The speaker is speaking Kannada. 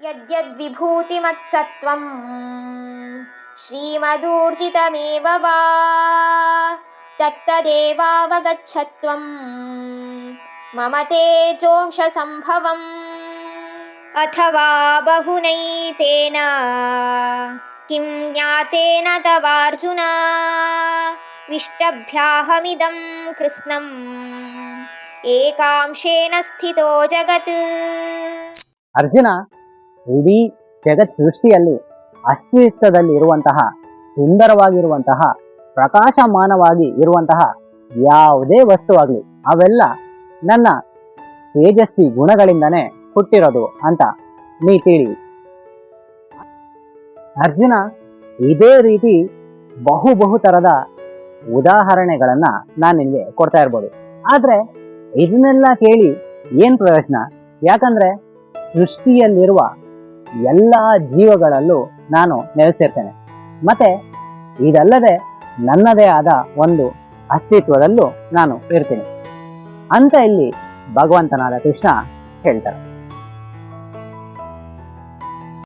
ಯದ್ಯದ್ವಿಭೂತಿಮತ್ಸತ್ವಂ ಶ್ರೀಮದೂರ್ಜಿತಮೇವ ವಾ ತತ್ತದೇವಾವಗಚ್ಚತ್ವಂ ಮಮ ತೇಜೋಂಶ ಸಂಭವಂ ಅಥವಾ ಬಹುನೈತೇನ ಕಿಂ ಜ್ಞಾತೇನ ತವಾರ್ಜುನ ವಿಷ್ಟಭ್ಯಾಹಮಿದಂ ಕೃಷ್ಣಂ ಏಕಾಂಶೇನ ಸ್ಥಿತೋ ಜಗತ್. ಅರ್ಜುನ, ಇಡೀ ಜಗತ್ ಸೃಷ್ಟಿಯಲ್ಲಿ ಅಸ್ತಿತ್ವದಲ್ಲಿ ಇರುವಂತಹ ಸುಂದರವಾಗಿರುವಂತಹ ಪ್ರಕಾಶಮಾನವಾಗಿ ಇರುವಂತಹ ಯಾವುದೇ ವಸ್ತುವಾಗಲಿ ಅವೆಲ್ಲ ನನ್ನ ತೇಜಸ್ವಿ ಗುಣಗಳಿಂದನೇ ಹುಟ್ಟಿರೋದು ಅಂತ ನೀ ತಿಳಿ. ಅರ್ಜುನ, ಇದೇ ರೀತಿ ಬಹು ಥರದ ಉದಾಹರಣೆಗಳನ್ನ ನಾನು ನಿನಗೆ ಕೊಡ್ತಾ ಇರ್ಬೋದು. ಆದ್ರೆ ಇದನ್ನೆಲ್ಲ ಕೇಳಿ ಏನ್ ಪ್ರಯೋಜನ? ಯಾಕಂದ್ರೆ ಸೃಷ್ಟಿಯಲ್ಲಿರುವ ಎಲ್ಲ ಜೀವಗಳಲ್ಲೂ ನಾನು ನೆಲೆಸಿರ್ತೇನೆ. ಮತ್ತೆ ಇದಲ್ಲದೆ ನನ್ನದೇ ಆದ ಒಂದು ಅಸ್ತಿತ್ವದಲ್ಲೂ ನಾನು ಇರ್ತೀನಿ ಅಂತ ಇಲ್ಲಿ ಭಗವಂತನಾದ ಕೃಷ್ಣ ಹೇಳ್ತಾರೆ.